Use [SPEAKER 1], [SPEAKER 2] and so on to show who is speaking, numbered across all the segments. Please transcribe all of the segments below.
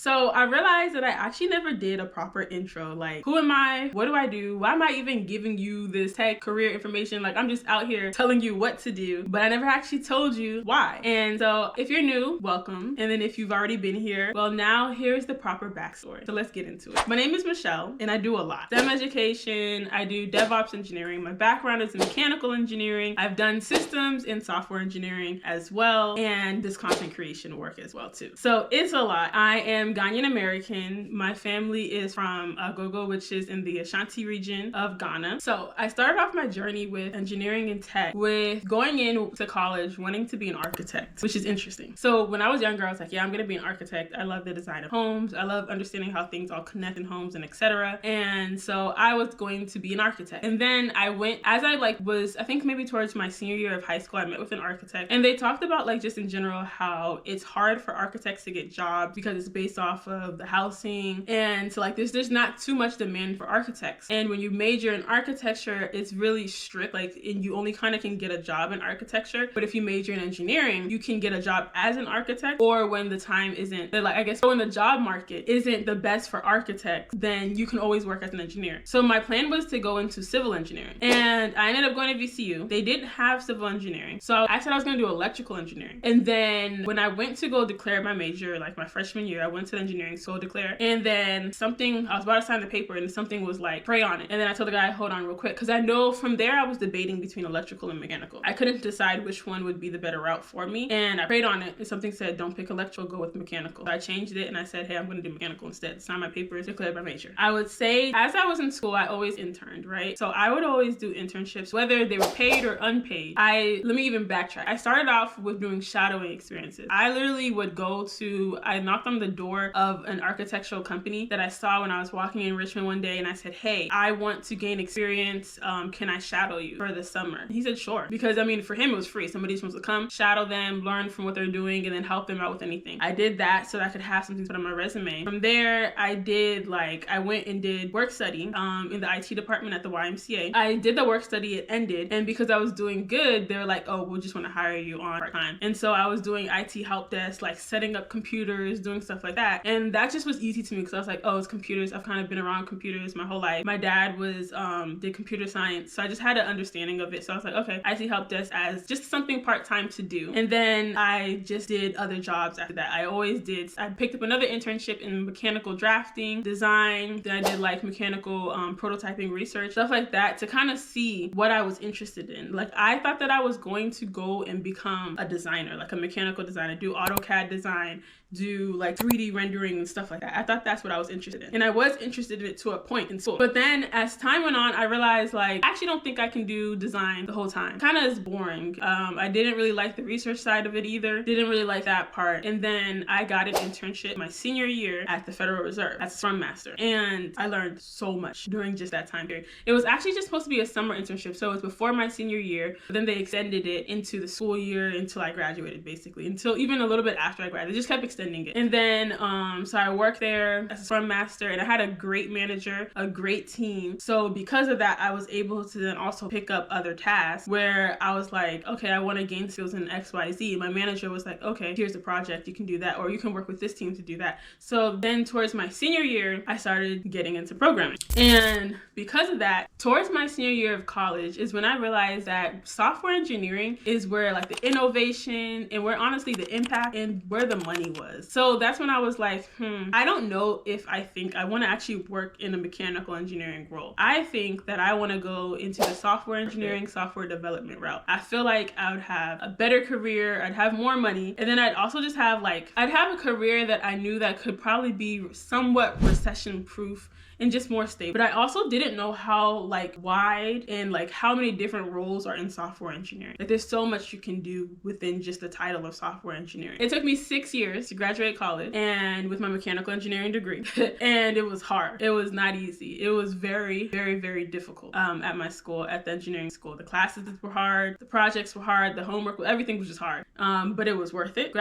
[SPEAKER 1] So I realized that I actually never did a proper intro. Like, who am I? What do I do? Why am I even giving you this tech career information? Like, I'm just out here telling you what to do, but I never actually told you why. And so if you're new, welcome. And then if you've already been here, well, now here's the proper backstory. So let's get into it. My name is Michelle and I do a lot. STEM education, I do DevOps engineering. My background is in mechanical engineering. I've done systems and software engineering as well, and this content creation work as well too. So it's a lot. I am Ghanaian American. My family is from Agogo, which is in the Ashanti region of Ghana. So I started off my journey with engineering and tech with going into college wanting to be an architect, which is interesting. So when I was younger, I was like, yeah, I'm gonna be an architect. I love the design of homes. I love understanding how things all connect in homes and etc. And so I was going to be an architect. And then I went, as I was, I think maybe towards my senior year of high school, I met with an architect and they talked about like just in general how it's hard for architects to get jobs because it's based off of the housing, and so like there's not too much demand for architects. And when you major in architecture, it's really strict, like, and you only kind of can get a job in architecture. But if you major in engineering, you can get a job as an architect, or when the time isn't, like, I guess when the job market isn't the best for architects, then you can always work as an engineer. So my plan was to go into civil engineering, and I ended up going to VCU. They didn't have civil engineering, so I said I was going to do electrical engineering. And then when I went to go declare my major, like my freshman year, I went to the engineering school to declare, and then I was about to sign the paper and something was like, pray on it. And then I told the guy, hold on real quick, because I know from there I was debating between electrical and mechanical. I couldn't decide which one would be the better route for me, and I prayed on it, and something said, don't pick electrical, go with mechanical. So I changed it and I said, hey, I'm going to do mechanical instead. Signed my papers, declared my major. I would say, as I was in school, I always interned, right? So I would always do internships, whether they were paid or unpaid. Let me even backtrack. I started off with doing shadowing experiences. I literally would I knocked on the door of an architectural company that I saw when I was walking in Richmond one day, and I said, hey, I want to gain experience. Can I shadow you for the summer? And he said, sure. Because I mean, for him, it was free. Somebody's supposed to come, shadow them, learn from what they're doing, and then help them out with anything. I did that so that I could have something to put on my resume. From there, I went and did work study in the IT department at the YMCA. I did the work study, it ended, and because I was doing good, they were like, oh, we just want to hire you on part-time. And so I was doing IT help desk, like setting up computers, doing stuff like that. And that just was easy to me because I was like, oh, it's computers. I've kind of been around computers my whole life. My dad did computer science, so I just had an understanding of it. So I was like, okay, IT help desk as just something part-time to do. And then I just did other jobs after that. I picked up another internship in mechanical drafting, design. Then I did like mechanical prototyping research, stuff like that, to kind of see what I was interested in. Like, I thought that I was going to go and become a designer, like a mechanical designer, do AutoCAD design, do like 3D rendering and stuff like that. I thought that's what I was interested in. And I was interested in it to a point in school. But then as time went on, I realized like, I actually don't think I can do design the whole time. Kind of is boring. I didn't really like the research side of it either. Didn't really like that part. And then I got an internship my senior year at the Federal Reserve as a Scrum Master. And I learned so much during just that time period. It was actually just supposed to be a summer internship. So it was before my senior year, but then they extended it into the school year until I graduated, basically, until even a little bit after I graduated. They just kept extending it. And then, so I worked there as a Scrum Master, and I had a great manager, a great team. So because of that, I was able to then also pick up other tasks where I was like, okay, I want to gain skills in XYZ. My manager was like, okay, here's the project, you can do that, or you can work with this team to do that. So then towards my senior year, I started getting into programming. And because of that, towards my senior year of college is when I realized that software engineering is where like the innovation and where honestly the impact and where the money was. So that's when I was like, I don't know if I think I want to actually work in a mechanical engineering role. I think that I want to go into the software engineering, software development route. I feel like I would have a better career, I'd have more money, and then I'd also just have I'd have a career that I knew that could probably be somewhat recession proof and just more stable. But I also didn't know how wide and how many different roles are in software engineering. There's so much you can do within just the title of software engineering. It took me 6 years to graduate college and with my mechanical engineering degree. And it was hard. It was not easy. It was very, very, very difficult at my school, at the engineering school. The classes were hard, the projects were hard, the homework, everything was just hard. But it was worth it.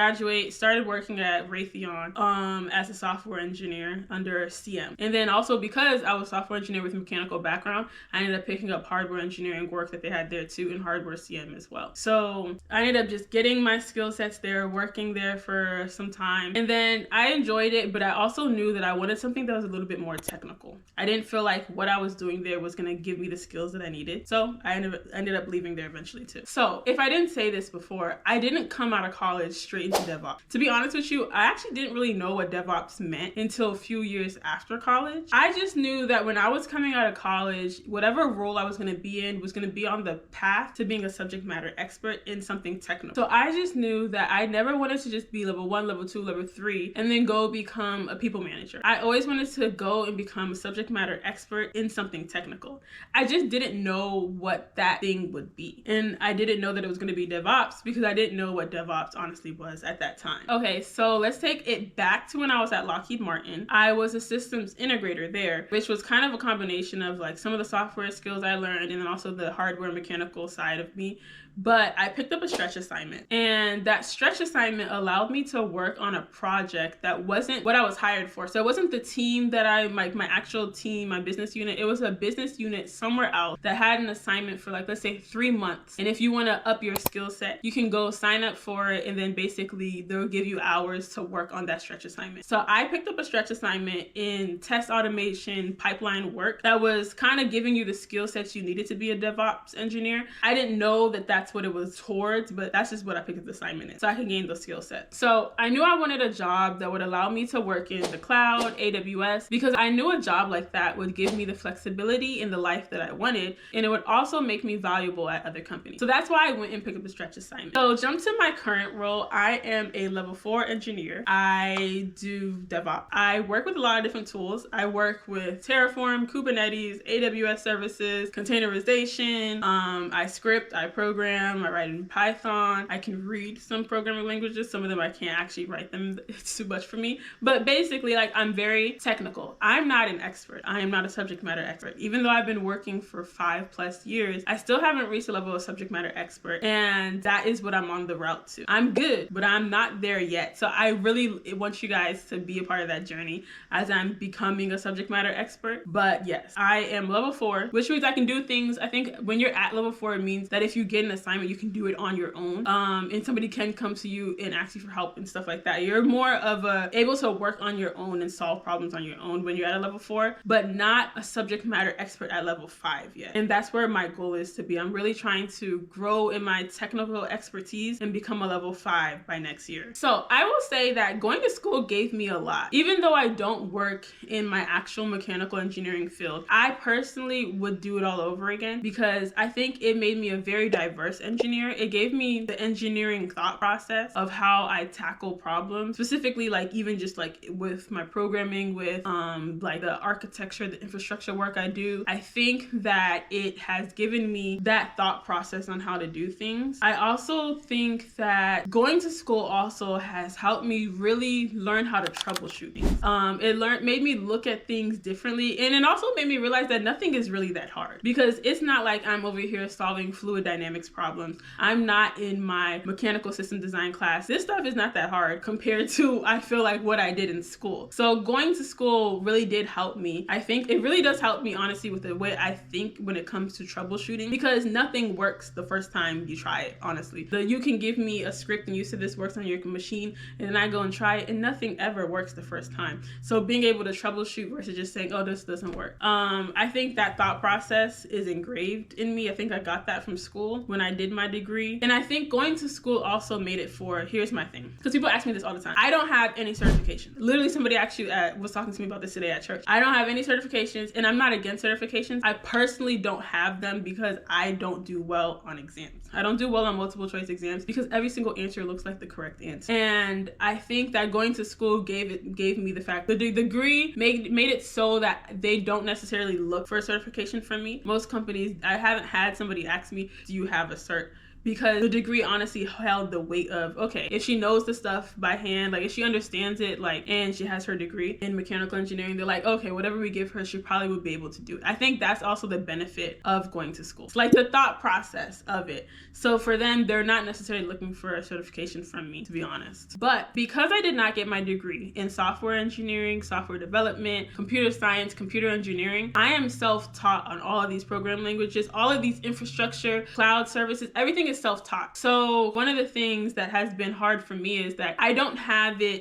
[SPEAKER 1] Started working at Raytheon as a software engineer under CM. And then also because I was a software engineer with a mechanical background, I ended up picking up hardware engineering work that they had there too, and hardware CM as well. So I ended up just getting my skill sets there, working there for some time. And then I enjoyed it, but I also knew that I wanted something that was a little bit more technical. I didn't feel like what I was doing there was going to give me the skills that I needed. So I ended up leaving there eventually too. So if I didn't say this before, I didn't come out of college straight into DevOps. To be honest with you, I actually didn't really know what DevOps meant until a few years after college. I just knew that when I was coming out of college, whatever role I was going to be in was going to be on the path to being a subject matter expert in something technical. So I just knew that I never wanted to just be level 1, level 2, level 3, and then go become a people manager. I always wanted to go and become a subject matter expert in something technical. I just didn't know what that thing would be. And I didn't know that it was going to be DevOps because I didn't know what DevOps honestly was at that time. Okay, so let's take it back to when I was at Lockheed Martin. I was a systems integrator there, which was kind of a combination of like some of the software skills I learned and then also the hardware mechanical side of me. But I picked up a stretch assignment, and that stretch assignment allowed me to work on a project that wasn't what I was hired for. So it wasn't the team that my actual team, my business unit. It was a business unit somewhere else that had an assignment for like, let's say 3 months. And if you want to up your skill set, you can go sign up for it, and then basically they'll give you hours to work on that stretch assignment. So I picked up a stretch assignment in test automation pipeline work that was kind of giving you the skill sets you needed to be a DevOps engineer. I didn't know that that's what it was towards, but that's just what I picked up the assignment in, so I could gain those skill sets. So I knew I wanted a job that would allow me to work in the cloud, AWS, because I knew a job like that would give me the flexibility in the life that I wanted, and it would also make me valuable at other companies. So that's why I went and picked up the stretch assignment. So jump to my current role. I am a level 4 engineer. I do DevOps. I work with a lot of different tools. I work with Terraform, Kubernetes, AWS services, containerization. I script, I program, I write in Python. I can read some programming languages. Some of them I can't actually write them. It's too much for me. But basically, like, I'm very technical. I'm not an expert. I am not a subject matter expert. Even though I've been working for 5+ years, I still haven't reached the level of subject matter expert. And that is what I'm on the route to. I'm good, but I'm not there yet. So I really want you guys to be a part of that journey as I'm becoming a subject matter expert. But yes, I am level 4, which means I can do things. I think when you're at level 4, it means that if you get an assignment, you can do it on your own. And somebody can come to you and ask you for help and stuff like that. You're more of able to work on your own and solve problems on your own when you're at a level 4, but not a subject matter expert at level 5 yet. And that's where my goal is to be. I'm really trying to grow in my technical expertise and become a level 5 by next year. So I will say that going to school gave me a lot. Even though I don't work in my actual mechanical engineering field, I personally would do it all over again because I think it made me a very diverse engineer. It gave me the engineering thought process of how I tackle problems, specifically like even just like with my programming, with like the architecture, the infrastructure work I do. I think that it has given me that thought process on how to do things. I also think that going to school also has helped me really learn how to troubleshoot things. It made me look at things differently, and it also made me realize that nothing is really that hard because it's not like I'm over here solving fluid dynamics problems. I'm not in my mechanical system design class. This stuff is not that hard compared to, I feel like, what I did in school. So going to school really did help me. I think it really does help me, honestly, with the way I think when it comes to troubleshooting, because nothing works the first time you try it, honestly. You can give me a script and you say this works on your machine, and then I go and try it, and nothing ever works the first time. So being able to troubleshoot versus just saying, oh, this doesn't work. I think that thought process is engraved in me. I think I got that from school when I did my degree. And I think going to school also made it for, here's my thing, because people ask me this all the time. I don't have any certification. Literally, somebody actually was talking to me about this today at church. I don't have any certifications, and I'm not against certifications. I personally don't have them because I don't do well on exams. I don't do well on multiple choice exams because every single answer looks like the correct answer. And I think that going to school gave me the fact the degree made it so that they don't necessarily look for a certification from me. Most companies, I haven't had somebody ask me, do you have a cert? because the degree honestly held the weight of, okay, if she knows the stuff by hand, like if she understands it, like, and she has her degree in mechanical engineering, they're like, okay, whatever we give her, she probably would be able to do it. I think that's also the benefit of going to school. It's like the thought process of it. So for them, they're not necessarily looking for a certification from me, to be honest. But because I did not get my degree in software engineering, software development, computer science, computer engineering, I am self-taught on all of these programming languages, all of these infrastructure, cloud services, everything is self-taught. So one of the things that has been hard for me is that I don't have it,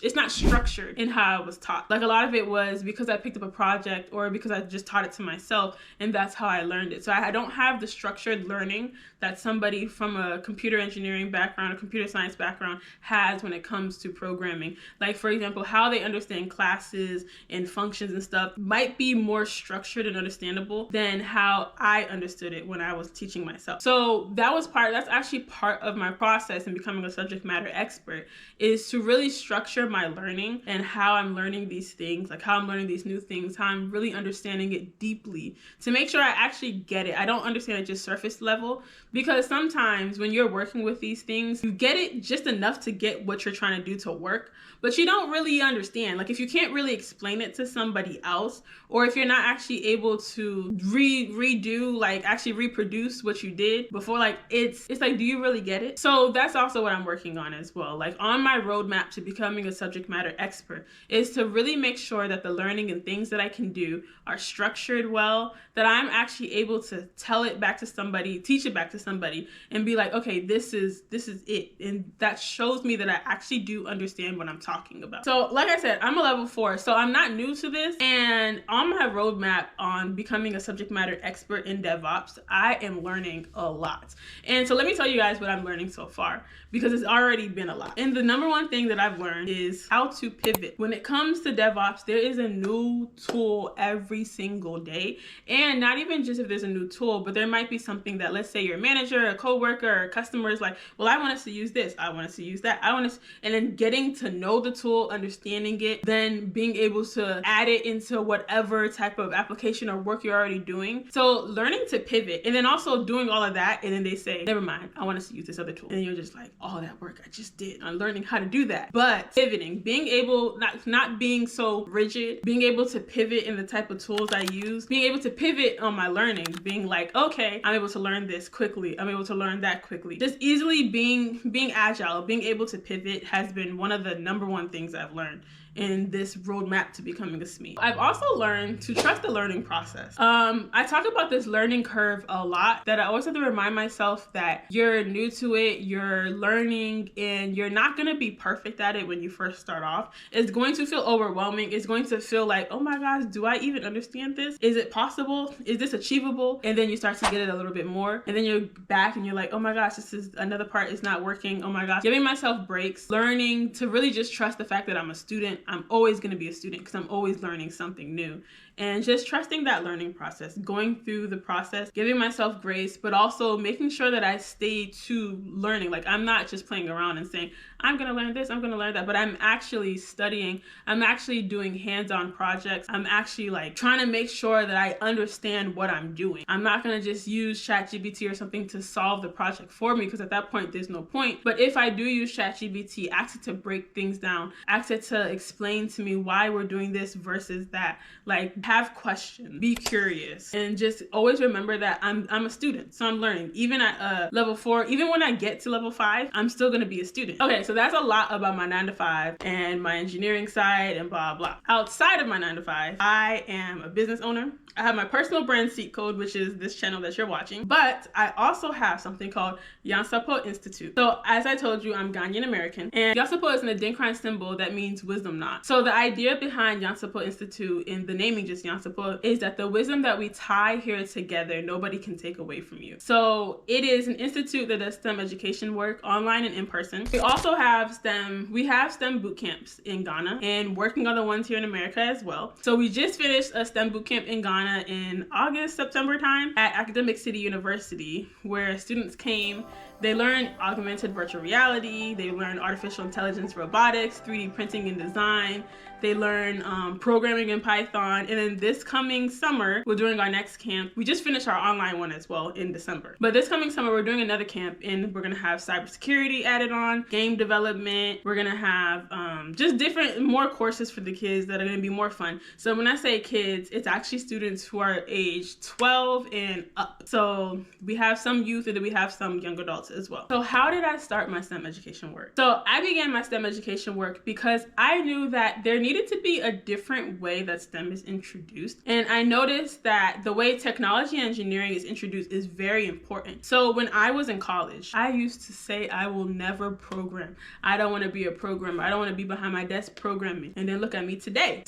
[SPEAKER 1] it's not structured in how I was taught. Like a lot of it was because I picked up a project or because I just taught it to myself, and that's how I learned it. So I don't have the structured learning that somebody from a computer engineering background, a computer science background has when it comes to programming. Like for example, how they understand classes and functions and stuff might be more structured and understandable than how I understood it when I was teaching myself. So that's actually part of my process in becoming a subject matter expert, is to really structure my learning and how I'm learning these things, like how I'm learning these new things, how I'm really understanding it deeply to make sure I actually get it. I don't understand it just surface level, because sometimes when you're working with these things, you get it just enough to get what you're trying to do to work, but you don't really understand. Like if you can't really explain it to somebody else, or if you're not actually able to redo, like actually reproduce what you did before, like it's like, do you really get it? So that's also what I'm working on as well. Like on my roadmap to becoming a subject matter expert is to really make sure that the learning and things that I can do are structured well, that I'm actually able to tell it back to somebody, teach it back to somebody, and be like, okay, this is it. And that shows me that I actually do understand what I'm talking about. So like I said, I'm a level 4, so I'm not new to this. And on my roadmap on becoming a subject matter expert in DevOps, I am learning a lot. And so let me tell you guys what I'm learning so far, because it's already been a lot. And the number one thing that I've learned is how to pivot. When it comes to DevOps, there is a new tool every single day. And not even just if there's a new tool, but there might be something that, let's say your manager, a coworker, or a customer is like, well, I want us to use this, I want us to use that, and then getting to know the tool, understanding it, then being able to add it into whatever type of application or work you're already doing. So learning to pivot, and then also doing all of that, and then they say, never mind, I want us to use this other tool. And you're just like, all that work I just did, I'm learning how to do that. But pivoting, being able, not being so rigid, being able to pivot in the type of tools I use, being able to pivot on my learning, being like, okay, I'm able to learn this quickly, I'm able to learn that quickly. Just easily being agile, being able to pivot has been one of the number one things I've learned in this roadmap to becoming a SME. I've also learned to trust the learning process. I talk about this learning curve a lot, that I always have to remind myself that you're new to it, you're learning, and you're not gonna be perfect at it when you first start off. It's going to feel overwhelming. It's going to feel like, oh my gosh, do I even understand this? Is it possible? Is this achievable? And then you start to get it a little bit more. And then you're back and you're like, oh my gosh, this is another part is not working. Oh my gosh. Giving myself breaks, learning to really just trust the fact that I'm a student. I'm always going to be a student because I'm always learning something new. And just trusting that learning process, going through the process, giving myself grace, but also making sure that I stay to learning. Like I'm not just playing around and saying, I'm going to learn this, I'm going to learn that, but I'm actually studying. I'm actually doing hands-on projects. I'm actually like trying to make sure that I understand what I'm doing. I'm not going to just use ChatGPT or something to solve the project for me, because at that point, there's no point. But if I do use ChatGPT, ask it to break things down, ask it to explain to me why we're doing this versus that. Like, have questions, be curious, and just always remember that I'm a student, so I'm learning. Even at level 4, even when I get to level 5, I'm still gonna be a student. Okay, so that's a lot about my 9 to 5 and my engineering side and blah blah. Outside of my 9 to 5, I am a business owner. I have my personal brand seat code, which is this channel that you're watching, but I also have something called Nyansapo Institute. So as I told you, I'm Ghanaian American, and Nyansapo is an Adinkran symbol that means wisdom knot. So the idea behind Nyansapo Institute, in the naming just Nyansapo, is that the wisdom that we tie here together, nobody can take away from you. So it is an institute that does STEM education work online and in person. We also have STEM boot camps in Ghana and working on the ones here in America as well. So we just finished a STEM boot camp in Ghana in August, September time at Academic City University, where students came. They learned augmented virtual reality, they learned artificial intelligence, robotics, 3D printing and design. They learn programming in Python. And then this coming summer, we're doing our next camp. We just finished our online one as well in December. But this coming summer, we're doing another camp, and we're gonna have cybersecurity added on, game development. We're gonna have just different, more courses for the kids that are gonna be more fun. So when I say kids, it's actually students who are age 12 and up. So we have some youth, and then we have some young adults as well. So how did I start my STEM education work? So I began my STEM education work because I knew that there needed to be a different way that STEM is introduced. And I noticed that the way technology and engineering is introduced is very important. So when I was in college, I used to say I will never program. I don't want to be a programmer. I don't want to be behind my desk programming. And then look at me today.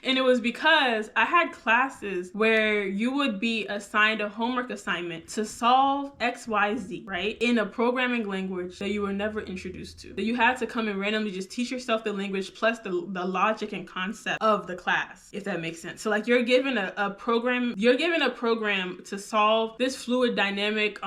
[SPEAKER 1] And it was because I had classes where you would be assigned a homework assignment to solve XYZ, right? In a programming language that you were never introduced to. That you had to come and randomly just teach yourself the language plus the logic and concept of the class, if that makes sense. So like you're given a program to solve this fluid dynamic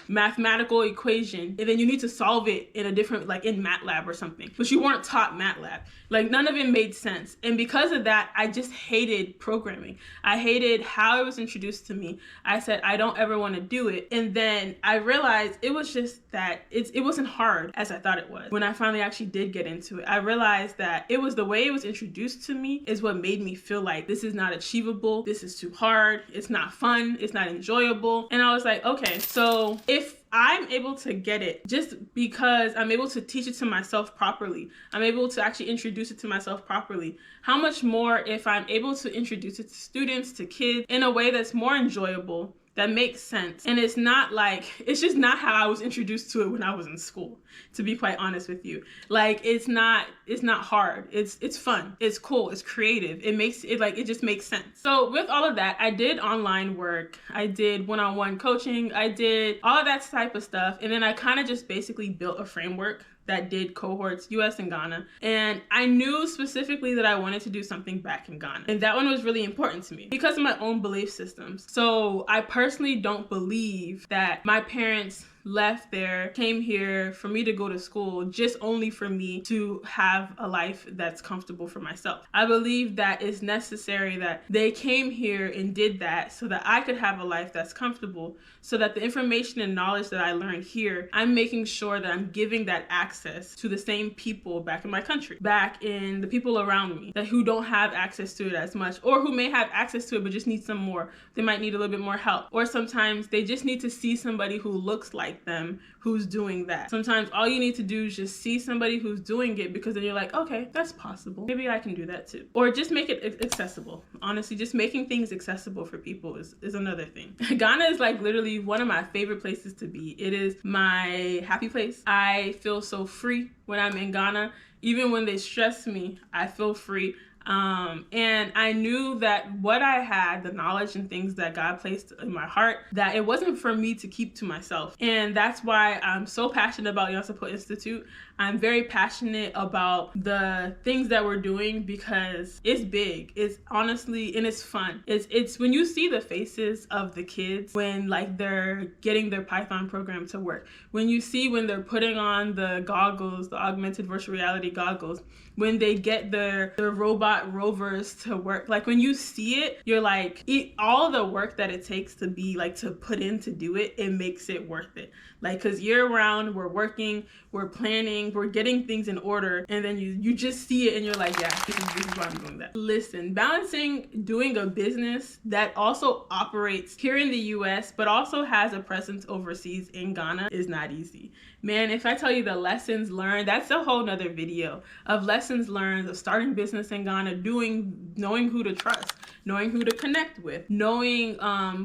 [SPEAKER 1] mathematical equation, and then you need to solve it in a different, like in MATLAB or something, but you weren't taught MATLAB. Like none of it made sense. And because of that, I just hated programming. I hated how it was introduced to me. I said, I don't ever want to do it. And then I realized it was just that it wasn't hard as I thought it was. When I finally actually did get into it, I realized that it was the way it was introduced to me is what made me feel like this is not achievable. This is too hard. It's not fun. It's not enjoyable. And I was like, okay, so if I'm able to get it just because I'm able to teach it to myself properly, I'm able to actually introduce it to myself properly, how much more if I'm able to introduce it to students, to kids in a way that's more enjoyable, that makes sense. And it's not like, it's just not how I was introduced to it when I was in school, to be quite honest with you. Like, it's not hard. It's fun. It's cool. It's creative. It just makes sense. So with all of that, I did online work. I did one-on-one coaching. I did all of that type of stuff. And then I kind of just basically built a framework that did cohorts, US and Ghana. And I knew specifically that I wanted to do something back in Ghana. And that one was really important to me because of my own belief systems. So I personally don't believe that my parents left there, came here for me to go to school, just only for me to have a life that's comfortable for myself. I believe that it's necessary that they came here and did that so that I could have a life that's comfortable, so that the information and knowledge that I learned here, I'm making sure that I'm giving that access to the same people back in my country, back in the people around me that who don't have access to it as much, or who may have access to it but just need some more. They might need a little bit more help, or sometimes they just need to see somebody who looks like them who's doing that. Sometimes all you need to do is just see somebody who's doing it, because then you're like, okay, that's possible. Maybe I can do that too. Or just make it accessible. Honestly, just making things accessible for people is another thing. Ghana is like literally one of my favorite places to be. It is my happy place. I feel so free when I'm in Ghana. Even when they stress me, I feel free. And I knew that what I had, the knowledge and things that God placed in my heart, that it wasn't for me to keep to myself. And that's why I'm so passionate about Nyansapo Institute. I'm very passionate about the things that we're doing because it's big. It's honestly, and it's fun. It's when you see the faces of the kids when like they're getting their Python program to work, when you see when they're putting on the goggles, the augmented virtual reality goggles, when they get their robot rovers to work, like when you see it, you're like, all the work that it takes to be like, to put in to do it, it makes it worth it. Like, cause year round, we're working, we're planning, we're getting things in order, and then you just see it and you're like, yeah, this is why I'm doing that. Listen, balancing doing a business that also operates here in the US, but also has a presence overseas in Ghana is not easy. Man, if I tell you the lessons learned, that's a whole nother video of lessons learned of starting business in Ghana, knowing who to trust, knowing who to connect with, knowing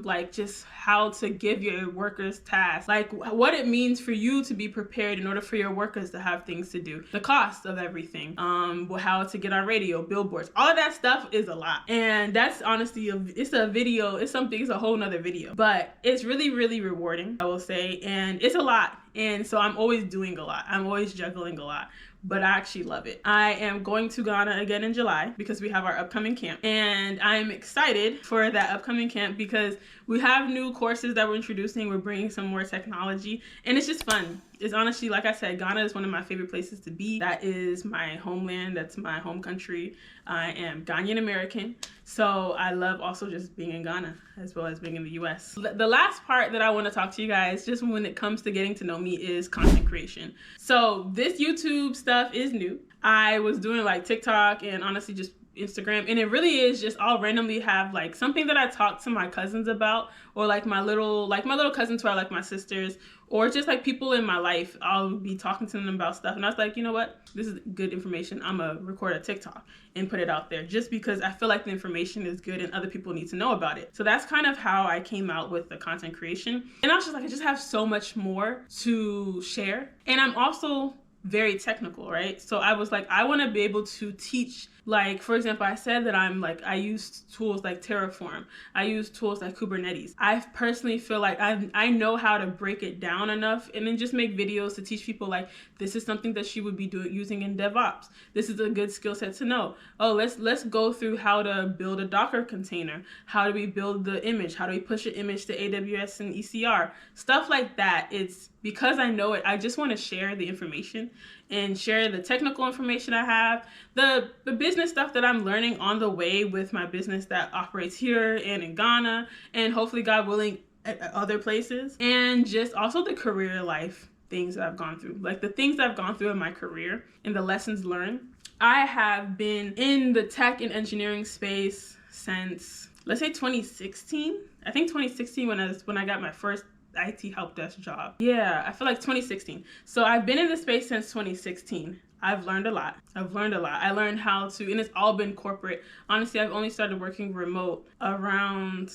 [SPEAKER 1] like just how to give your workers tasks, like what it means for you to be prepared in order for your workers to have things to do, the cost of everything, how to get on radio, billboards, all of that stuff is a lot. And that's honestly, it's a whole nother video, but it's really, really rewarding, I will say. And it's a lot. And so I'm always doing a lot. I'm always juggling a lot, but I actually love it. I am going to Ghana again in July because we have our upcoming camp. And I'm excited for that upcoming camp because we have new courses that we're introducing. We're bringing some more technology and it's just fun. is honestly, like I said, Ghana is one of my favorite places to be. That is my homeland. That's my home country. I am Ghanaian American. So I love also just being in Ghana as well as being in the US. The last part that I want to talk to you guys, just when it comes to getting to know me, is content creation. So this YouTube stuff is new. I was doing like TikTok and honestly just Instagram, and it really is just I'll randomly have like something that I talk to my cousins about, or like my little cousins who are like my sisters, or just like people in my life. I'll be talking to them about stuff, and I was like, you know what, this is good information. I'm gonna record a TikTok and put it out there just because I feel like the information is good and other people need to know about it. So that's kind of how I came out with the content creation. And I was just like, I just have so much more to share, and I'm also very technical, right? So I was like, I want to be able to teach, like, for example, I said that I use tools like Terraform. I use tools like Kubernetes. I personally feel like I know how to break it down enough and then just make videos to teach people like, this is something that she would be using in DevOps. This is a good skill set to know. Oh, let's go through how to build a Docker container. How do we build the image? How do we push an image to AWS and ECR? Stuff like that. It's because I know it, I just want to share the information and share the technical information I have, the business stuff that I'm learning on the way with my business that operates here and in Ghana, and hopefully, God willing, at other places, and just also the career life things that I've gone through, like the things that I've gone through in my career and the lessons learned. I have been in the tech and engineering space since, let's say 2016. I think 2016 when I got my first IT help desk job. Yeah, I feel like 2016. So I've been in this space since 2016. I've learned a lot. I learned how to, and it's all been corporate. Honestly, I've only started working remote around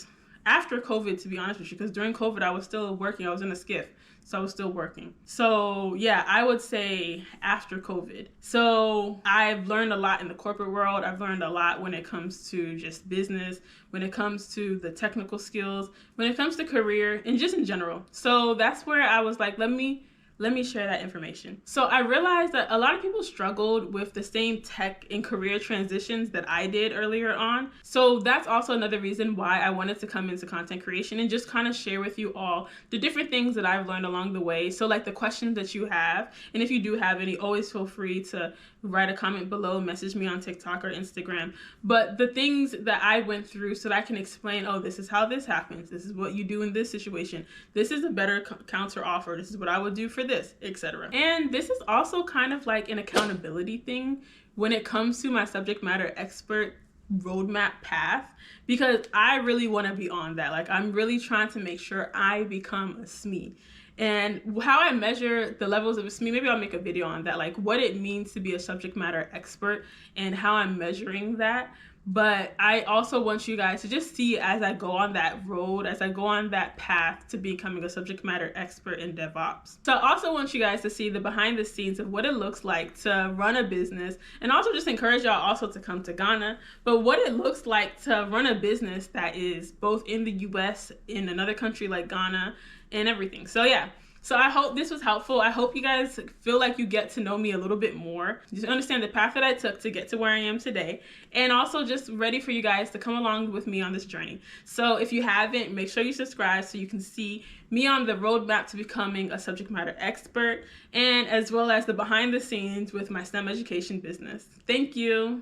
[SPEAKER 1] after COVID, to be honest with you, because during COVID, I was still working. I was in a skiff, so I was still working. So yeah, I would say after COVID. So I've learned a lot in the corporate world. I've learned a lot when it comes to just business, when it comes to the technical skills, when it comes to career, and just in general. So that's where I was like, let me share that information. So I realized that a lot of people struggled with the same tech and career transitions that I did earlier on. So that's also another reason why I wanted to come into content creation and just kind of share with you all the different things that I've learned along the way. So like the questions that you have, and if you do have any, always feel free to write a comment below, message me on TikTok or Instagram. But the things that I went through so that I can explain, oh, this is how this happens. This is what you do in this situation. This is a better counter offer. This is what I would do for this, etc. And this is also kind of like an accountability thing when it comes to my subject matter expert roadmap path, because I really want to be on that. Like, I'm really trying to make sure I become a SME. And how I measure the levels of a SME, maybe I'll make a video on that, like what it means to be a subject matter expert and how I'm measuring that. But I also want you guys to just see as I go on that road, as I go on that path to becoming a subject matter expert in DevOps. So I also want you guys to see the behind the scenes of what it looks like to run a business, and also just encourage y'all also to come to Ghana, but what it looks like to run a business that is both in the US, in another country like Ghana, and everything. So yeah. So I hope this was helpful. I hope you guys feel like you get to know me a little bit more. Just understand the path that I took to get to where I am today. And also just ready for you guys to come along with me on this journey. So if you haven't, make sure you subscribe so you can see me on the roadmap to becoming a subject matter expert, and as well as the behind the scenes with my STEM education business. Thank you.